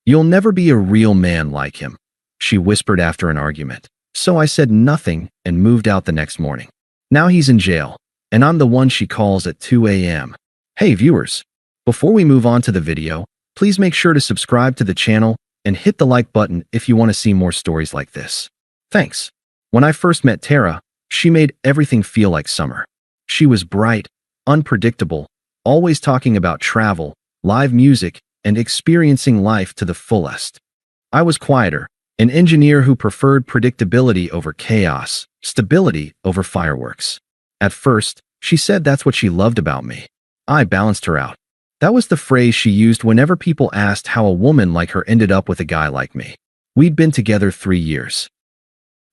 "You'll never be a real man like him," she whispered after an argument. So I said nothing and moved out the next morning. Now he's in jail, and I'm the one she calls at 2 a.m. Hey viewers, before we move on to the video, please make sure to subscribe to the channel and hit the like button if you want to see more stories like this. Thanks. When I first met Tara, she made everything feel like summer. She was bright, unpredictable, always talking about travel, live music, and experiencing life to the fullest. I was quieter, an engineer who preferred predictability over chaos, stability over fireworks. At first, she said that's what she loved about me. I balanced her out. That was the phrase she used whenever people asked how a woman like her ended up with a guy like me. We'd been together 3 years.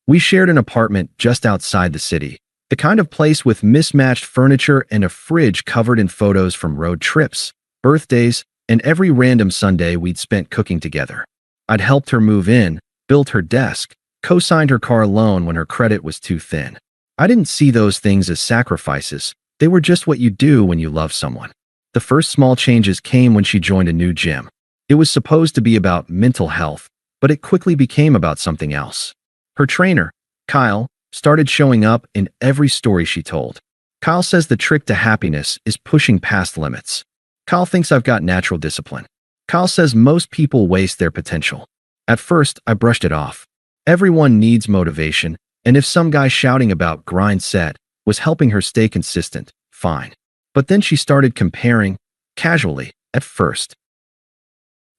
We shared an apartment just outside the city, the kind of place with mismatched furniture and a fridge covered in photos from road trips, birthdays, and every random Sunday we'd spent cooking together. I'd helped her move in, built her desk, co-signed her car loan when her credit was too thin. I didn't see those things as sacrifices. They were just what you do when you love someone. The first small changes came when she joined a new gym. It was supposed to be about mental health, but it quickly became about something else. Her trainer, Kyle, started showing up in every story she told. Kyle says the trick to happiness is pushing past limits. Kyle thinks I've got natural discipline. Kyle says most people waste their potential. At first, I brushed it off. Everyone needs motivation, and if some guy shouting about grind set was helping her stay consistent, fine. But then she started comparing, casually, at first.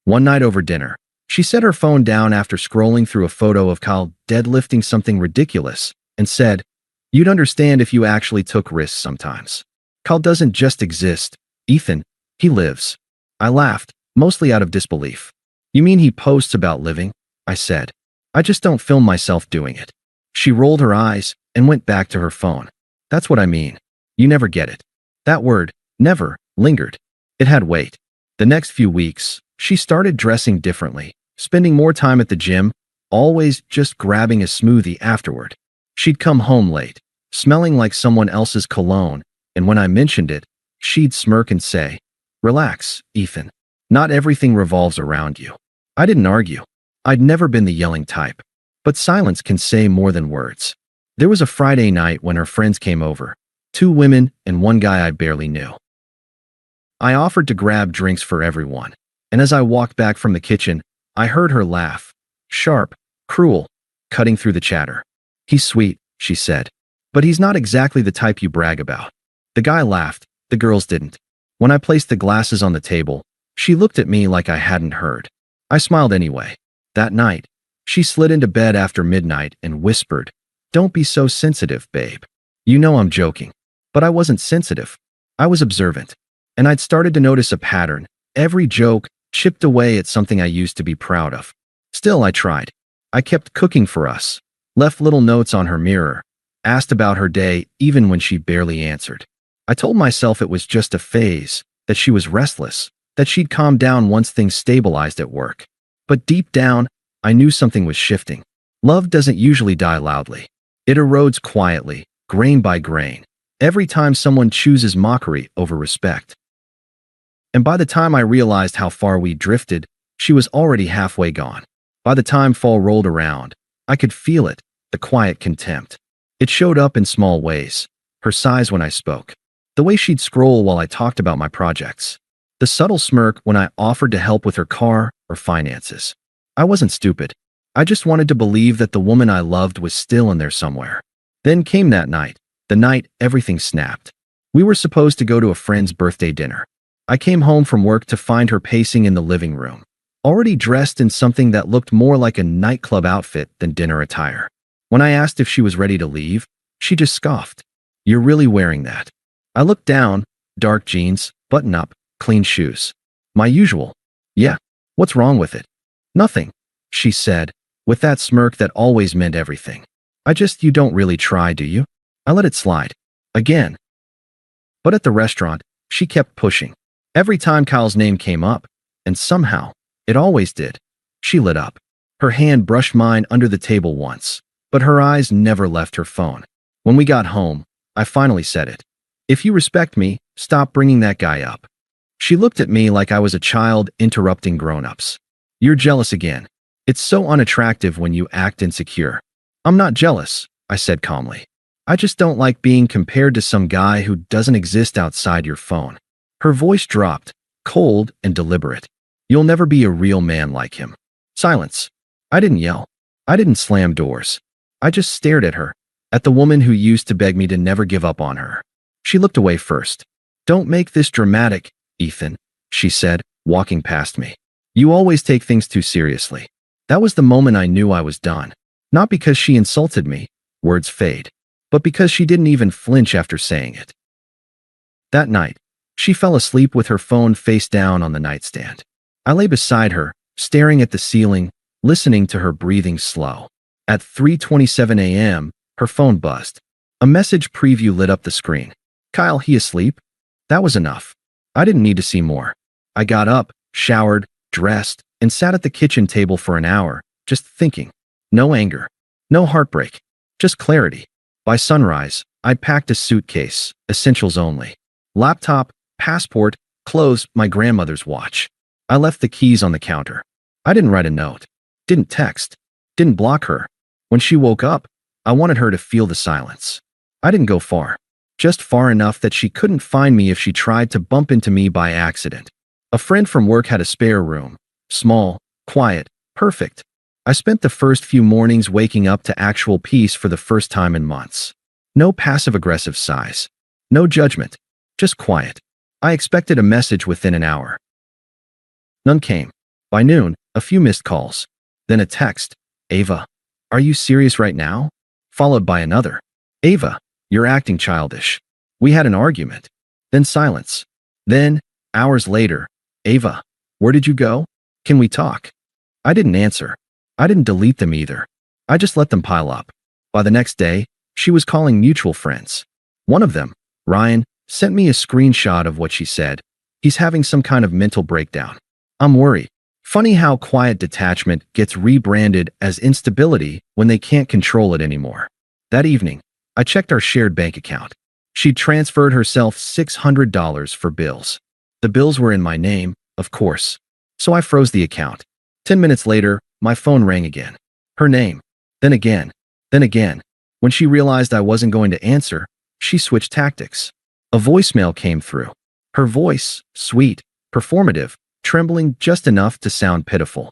One night over dinner, she set her phone down after scrolling through a photo of Kyle deadlifting something ridiculous and said, "You'd understand if you actually took risks sometimes. Kyle doesn't just exist, Ethan, he lives." I laughed, mostly out of disbelief. "You mean he posts about living?" I said. "I just don't film myself doing it." She rolled her eyes and went back to her phone. "That's what I mean. You never get it." That word, never, lingered. It had weight. The next few weeks, she started dressing differently, spending more time at the gym, always just grabbing a smoothie afterward. She'd come home late, smelling like someone else's cologne, and when I mentioned it, she'd smirk and say, "Relax, Ethan. Not everything revolves around you." I didn't argue. I'd never been the yelling type. But silence can say more than words. There was a Friday night when her friends came over, 2 women and 1 guy I barely knew. I offered to grab drinks for everyone, and as I walked back from the kitchen, I heard her laugh, sharp, cruel, cutting through the chatter. "He's sweet," she said, "but he's not exactly the type you brag about." The guy laughed, the girls didn't. When I placed the glasses on the table, she looked at me like I hadn't heard. I smiled anyway. That night, she slid into bed after midnight and whispered, "Don't be so sensitive, babe. You know I'm joking." But I wasn't sensitive. I was observant. And I'd started to notice a pattern. Every joke chipped away at something I used to be proud of. Still, I tried. I kept cooking for us, left little notes on her mirror, asked about her day even when she barely answered. I told myself it was just a phase, that she was restless, that she'd calm down once things stabilized at work. But deep down, I knew something was shifting. Love doesn't usually die loudly. It erodes quietly, grain by grain, every time someone chooses mockery over respect. And by the time I realized how far we drifted, she was already halfway gone. By the time fall rolled around, I could feel it, the quiet contempt. It showed up in small ways. Her sighs when I spoke. The way she'd scroll while I talked about my projects. The subtle smirk when I offered to help with her car or finances. I wasn't stupid. I just wanted to believe that the woman I loved was still in there somewhere. Then came that night, the night everything snapped. We were supposed to go to a friend's birthday dinner. I came home from work to find her pacing in the living room, already dressed in something that looked more like a nightclub outfit than dinner attire. When I asked if she was ready to leave, she just scoffed. "You're really wearing that?" I looked down, dark jeans, button-up, clean shoes. "My usual." "Yeah. What's wrong with it?" "Nothing," she said, with that smirk that always meant everything. You don't really try, do you?" I let it slide. Again. But at the restaurant, she kept pushing. Every time Kyle's name came up, and somehow, it always did, she lit up. Her hand brushed mine under the table once, but her eyes never left her phone. When we got home, I finally said it. "If you respect me, stop bringing that guy up." She looked at me like I was a child interrupting grown-ups. You're jealous again. It's so unattractive when you act insecure. I'm not jealous, I said calmly. I just don't like being compared to some guy who doesn't exist outside your phone. Her voice dropped, cold and deliberate. You'll never be a real man like him. Silence. I didn't yell. I didn't slam doors. I just stared at her, at the woman who used to beg me to never give up on her. She looked away first. Don't make this dramatic, Ethan, she said, walking past me. You always take things too seriously. That was the moment I knew I was done. Not because she insulted me, words fade, but because she didn't even flinch after saying it. That night, she fell asleep with her phone face down on the nightstand. I lay beside her, staring at the ceiling, listening to her breathing slow. At 3:27 a.m., her phone buzzed. A message preview lit up the screen. Kyle, he asleep? That was enough. I didn't need to see more. I got up, showered, dressed, and sat at the kitchen table for an hour, just thinking. No anger. No heartbreak. Just clarity. By sunrise, I'd packed a suitcase, essentials only. Laptop, passport, clothes, my grandmother's watch. I left the keys on the counter. I didn't write a note. Didn't text. Didn't block her. When she woke up, I wanted her to feel the silence. I didn't go far. Just far enough that she couldn't find me if she tried to bump into me by accident. A friend from work had a spare room. Small, quiet, perfect. I spent the first few mornings waking up to actual peace for the first time in months. No passive-aggressive sighs. No judgment. Just quiet. I expected a message within an hour. None came. By noon, a few missed calls. Then a text. Ava, are you serious right now? Followed by another. Ava, you're acting childish. We had an argument. Then silence. Then, hours later, Ava, where did you go? Can we talk? I didn't answer. I didn't delete them either. I just let them pile up. By the next day, she was calling mutual friends. One of them, Ryan, sent me a screenshot of what she said. He's having some kind of mental breakdown. I'm worried. Funny how quiet detachment gets rebranded as instability when they can't control it anymore. That evening, I checked our shared bank account. She'd transferred herself $600 for bills. The bills were in my name, of course. So I froze the account. 10 minutes later, my phone rang again. Her name. Then again. Then again. When she realized I wasn't going to answer, she switched tactics. A voicemail came through. Her voice, sweet, performative, trembling just enough to sound pitiful.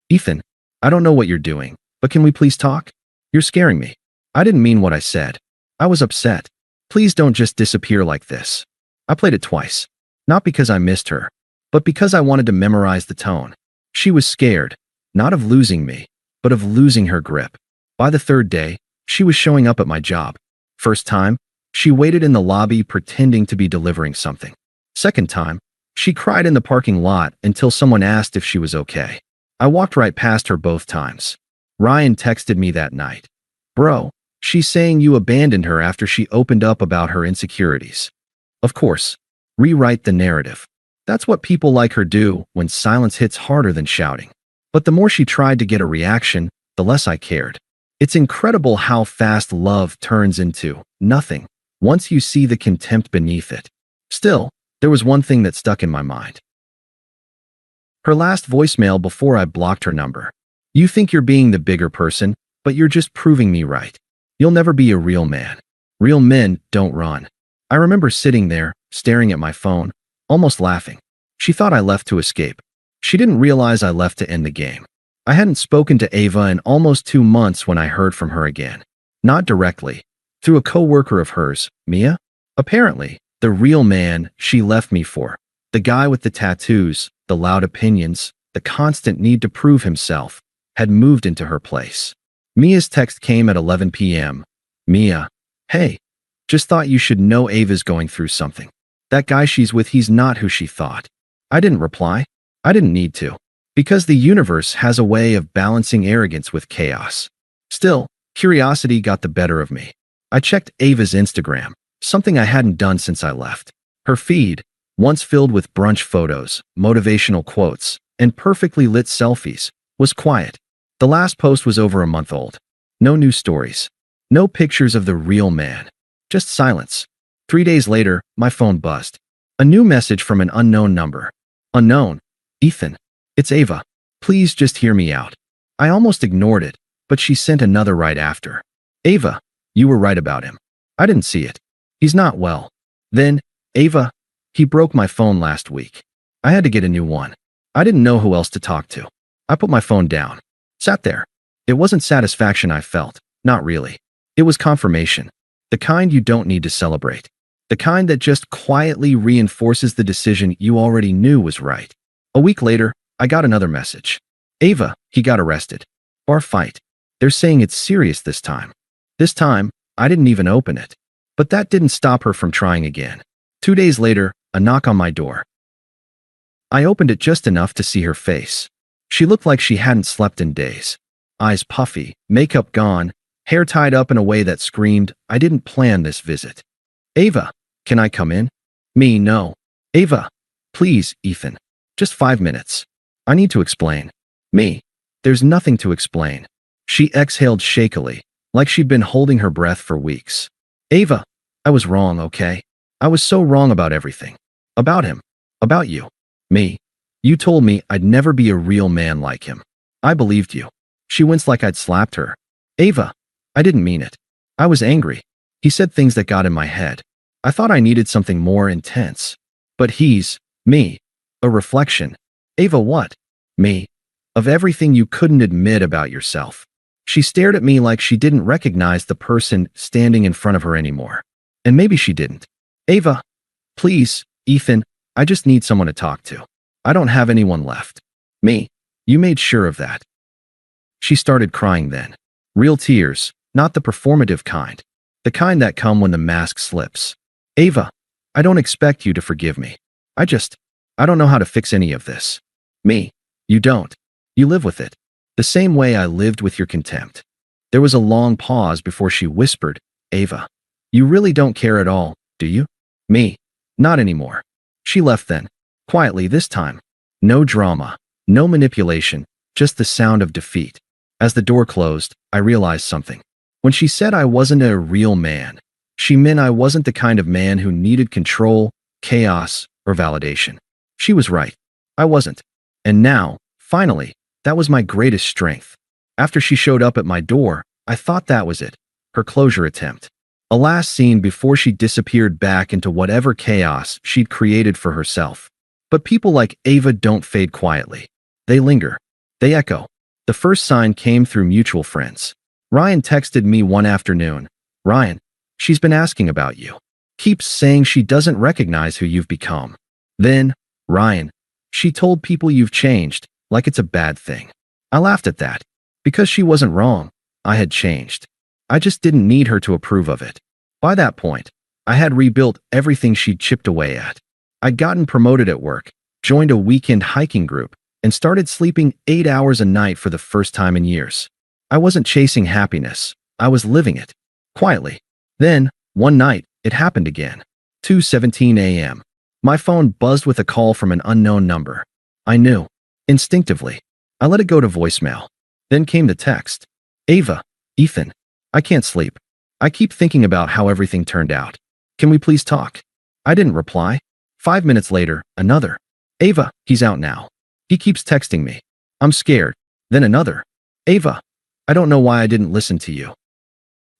Ethan, I don't know what you're doing, but can we please talk? You're scaring me. I didn't mean what I said. I was upset. Please don't just disappear like this. I played it twice. Not because I missed her, but because I wanted to memorize the tone. She was scared, not of losing me, but of losing her grip. By the third day, she was showing up at my job. First time, she waited in the lobby pretending to be delivering something. Second time, she cried in the parking lot until someone asked if she was okay. I walked right past her both times. Ryan texted me that night. Bro, she's saying you abandoned her after she opened up about her insecurities. Of course, rewrite the narrative. That's what people like her do when silence hits harder than shouting. But the more she tried to get a reaction, the less I cared. It's incredible how fast love turns into nothing once you see the contempt beneath it. Still, there was one thing that stuck in my mind. Her last voicemail before I blocked her number. You think you're being the bigger person, but you're just proving me right. You'll never be a real man. Real men don't run. I remember sitting there, staring at my phone, almost laughing. She thought I left to escape. She didn't realize I left to end the game. I hadn't spoken to Ava in almost 2 months when I heard from her again. Not directly. Through a coworker of hers, Mia. Apparently, the real man she left me for. The guy with the tattoos, the loud opinions, the constant need to prove himself, had moved into her place. Mia's text came at 11 p.m. Mia, hey, just thought you should know Ava's going through something. That guy she's with, he's not who she thought. I didn't reply. I didn't need to. Because the universe has a way of balancing arrogance with chaos. Still, curiosity got the better of me. I checked Ava's Instagram, something I hadn't done since I left. Her feed, once filled with brunch photos, motivational quotes, and perfectly lit selfies, was quiet. The last post was over a month old. No new stories. No pictures of the real man. Just silence. 3 days later, my phone buzzed. A new message from an unknown number. Unknown. Ethan. It's Ava. Please just hear me out. I almost ignored it, but she sent another right after. Ava, you were right about him. I didn't see it. He's not well. Then, Ava, he broke my phone last week. I had to get a new one. I didn't know who else to talk to. I put my phone down. Sat there. It wasn't satisfaction I felt. Not really. It was confirmation. The kind you don't need to celebrate. The kind that just quietly reinforces the decision you already knew was right. A week later, I got another message. Ava, he got arrested. Bar fight. They're saying it's serious this time. This time, I didn't even open it. But that didn't stop her from trying again. 2 days later, a knock on my door. I opened it just enough to see her face. She looked like she hadn't slept in days. Eyes puffy, makeup gone, hair tied up in a way that screamed, I didn't plan this visit. Ava, can I come in? Me, no. Ava, please, Ethan. Just 5 minutes. I need to explain. Me, there's nothing to explain. She exhaled shakily, like she'd been holding her breath for weeks. Ava, I was wrong, okay? I was so wrong about everything. About him. About you. Me. You told me I'd never be a real man like him. I believed you. She winced like I'd slapped her. Ava, I didn't mean it. I was angry. He said things that got in my head. I thought I needed something more intense. But he's, me, a reflection. Ava, what? Me. Of everything you couldn't admit about yourself. She stared at me like she didn't recognize the person standing in front of her anymore. And maybe she didn't. Ava, please, Ethan, I just need someone to talk to. I don't have anyone left. Me. You made sure of that. She started crying then. Real tears, not the performative kind. The kind that come when the mask slips. Ava, I don't expect you to forgive me. I don't know how to fix any of this. Me. You don't. You live with it. The same way I lived with your contempt. There was a long pause before she whispered, Ava, you really don't care at all, do you? Me. Not anymore. She left then. Quietly this time. No drama. No manipulation. Just the sound of defeat. As the door closed, I realized something. When she said I wasn't a real man, she meant I wasn't the kind of man who needed control, chaos, or validation. She was right. I wasn't. And now, finally, that was my greatest strength. After she showed up at my door, I thought that was it. Her closure attempt. A last scene before she disappeared back into whatever chaos she'd created for herself. But people like Ava don't fade quietly. They linger. They echo. The first sign came through mutual friends. Ryan texted me one afternoon. Ryan, she's been asking about you. Keeps saying she doesn't recognize who you've become. Then, Ryan, she told people you've changed, like it's a bad thing. I laughed at that. Because she wasn't wrong. I had changed. I just didn't need her to approve of it. By that point, I had rebuilt everything she'd chipped away at. I'd gotten promoted at work, joined a weekend hiking group, and started sleeping 8 hours a night for the first time in years. I wasn't chasing happiness. I was living it. Quietly. Then, one night, it happened again. 2:17 a.m. My phone buzzed with a call from an unknown number. I knew. Instinctively. I let it go to voicemail. Then came the text. Ava, Ethan, I can't sleep. I keep thinking about how everything turned out. Can we please talk? I didn't reply. 5 minutes later, another. Ava, he's out now. He keeps texting me. I'm scared. Then another. Ava, I don't know why I didn't listen to you.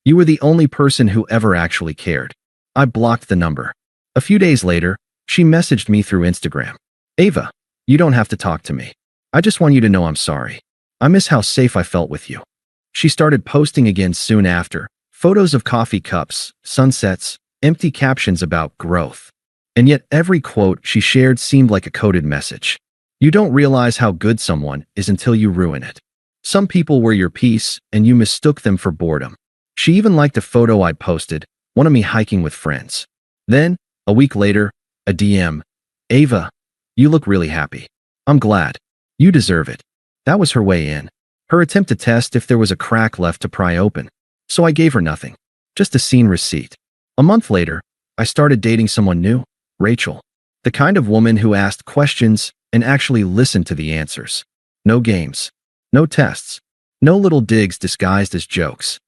You were the only person who ever actually cared. I blocked the number. A few days later, she messaged me through Instagram. Ava, you don't have to talk to me. I just want you to know I'm sorry. I miss how safe I felt with you. She started posting again soon after, photos of coffee cups, sunsets, empty captions about growth. And yet every quote she shared seemed like a coded message. You don't realize how good someone is until you ruin it. Some people were your peace, and you mistook them for boredom. She even liked a photo I'd posted, one of me hiking with friends. Then, a week later, a DM. Ava, you look really happy. I'm glad. You deserve it. That was her way in. Her attempt to test if there was a crack left to pry open. So I gave her nothing. Just a scene receipt. A month later, I started dating someone new, Rachel. The kind of woman who asked questions and actually listened to the answers. No games. No tests. No little digs disguised as jokes.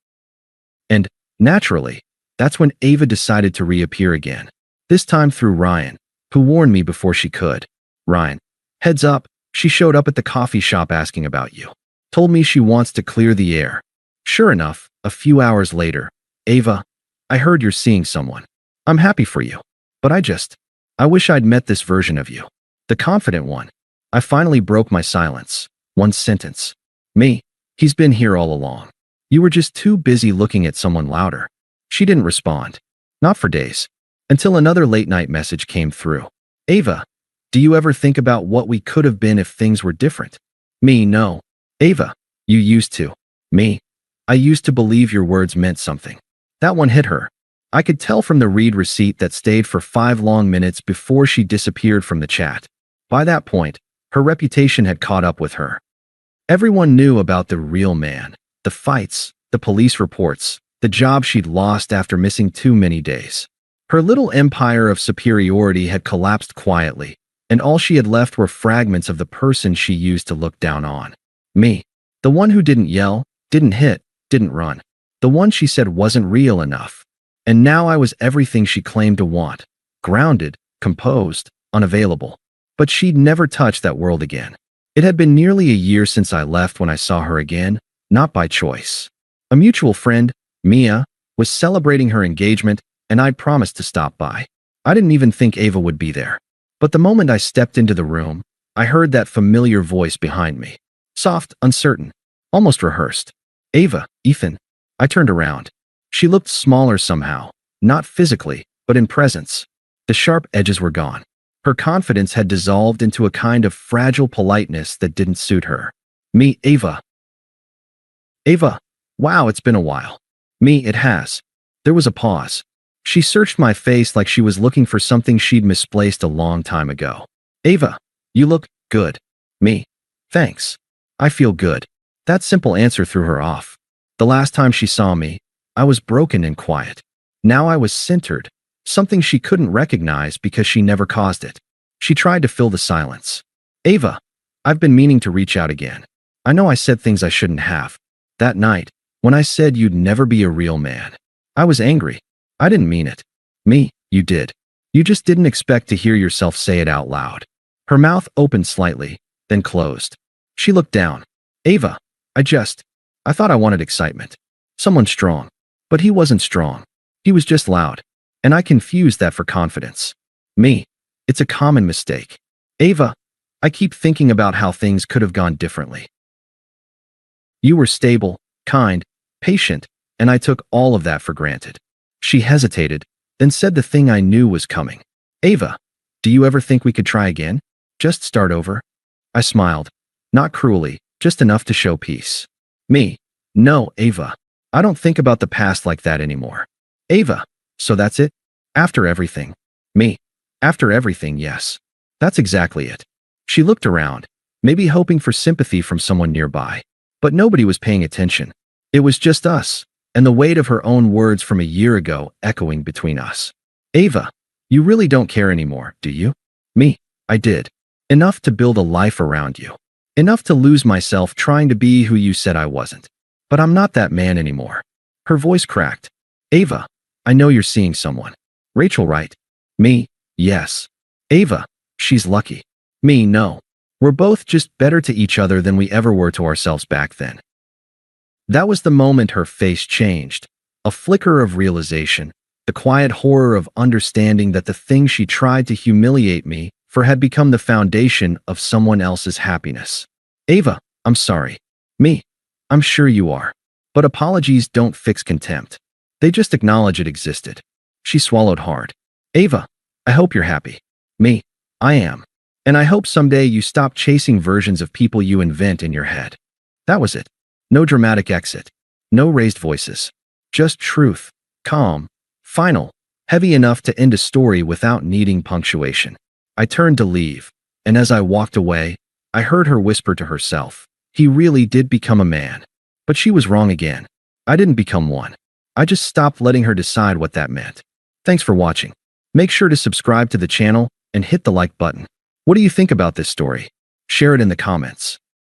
And, naturally, that's when Ava decided to reappear again. This time through Ryan, who warned me before she could. Ryan, heads up, She showed up at the coffee shop asking about you. Told me she wants to clear the air. Sure enough, a few hours later, Ava, I heard you're seeing someone. I'm happy for you. But I wish I'd met this version of you. The confident one. I finally broke my silence. One sentence. Me, he's been here all along. You were just too busy looking at someone louder. She didn't respond. Not for days. Until another late-night message came through. Ava, do you ever think about what we could have been if things were different? Me, no. Ava, you used to. Me, I used to believe your words meant something. That one hit her. I could tell from the read receipt that stayed for 5 long minutes before she disappeared from the chat. By that point, her reputation had caught up with her. Everyone knew about the real man, the fights, the police reports, the job she'd lost after missing too many days. Her little empire of superiority had collapsed quietly, and all she had left were fragments of the person she used to look down on. Me, the one who didn't yell, didn't hit, didn't run. The one she said wasn't real enough. And now I was everything she claimed to want. Grounded, composed, unavailable. But she'd never touch that world again. It had been nearly a year since I left when I saw her again, not by choice. A mutual friend, Mia, was celebrating her engagement, and I'd promised to stop by. I didn't even think Ava would be there. But the moment I stepped into the room, I heard that familiar voice behind me. Soft, uncertain, almost rehearsed. Ava, Ethan. I turned around. She looked smaller somehow, not physically, but in presence. The sharp edges were gone. Her confidence had dissolved into a kind of fragile politeness that didn't suit her. Me, Ava. Ava. Wow, it's been a while. Me, it has. There was a pause. She searched my face like she was looking for something she'd misplaced a long time ago. Ava, you look good. Me. Thanks. I feel good. That simple answer threw her off. The last time she saw me, I was broken and quiet. Now I was centered, something she couldn't recognize because she never caused it. She tried to fill the silence. Ava, I've been meaning to reach out again. I know I said things I shouldn't have. That night, when I said you'd never be a real man, I was angry. I didn't mean it. Me, you did. You just didn't expect to hear yourself say it out loud. Her mouth opened slightly, then closed. She looked down. Ava, I thought I wanted excitement. Someone strong. But he wasn't strong. He was just loud. And I confused that for confidence. Me. It's a common mistake. Ava, I keep thinking about how things could have gone differently. You were stable, kind, patient, and I took all of that for granted. She hesitated, then said the thing I knew was coming. Ava, do you ever think we could try again? Just start over? I smiled. Not cruelly, just enough to show peace. Me. No, Ava. I don't think about the past like that anymore. Ava. So that's it? After everything. Me. After everything, yes. That's exactly it. She looked around, maybe hoping for sympathy from someone nearby. But nobody was paying attention. It was just us, and the weight of her own words from a year ago echoing between us. Ava, you really don't care anymore, do you? Me. I did. Enough to build a life around you. Enough to lose myself trying to be who you said I wasn't. But I'm not that man anymore. Her voice cracked. Ava, I know you're seeing someone. Rachel, right? Me, yes. Ava, she's lucky. Me, no. We're both just better to each other than we ever were to ourselves back then. That was the moment her face changed. A flicker of realization, the quiet horror of understanding that the thing she tried to humiliate me for had become the foundation of someone else's happiness. Ava, I'm sorry. Me, I'm sure you are. But apologies don't fix contempt. They just acknowledge it existed. She swallowed hard. Ava, I hope you're happy. Me, I am. And I hope someday you stop chasing versions of people you invent in your head. That was it. No dramatic exit. No raised voices. Just truth. Calm. Final. Heavy enough to end a story without needing punctuation. I turned to leave, and as I walked away, I heard her whisper to herself, he really did become a man. But she was wrong again. I didn't become one. I just stopped letting her decide what that meant. Thanks for watching. Make sure to subscribe to the channel and hit the like button. What do you think about this story? Share it in the comments.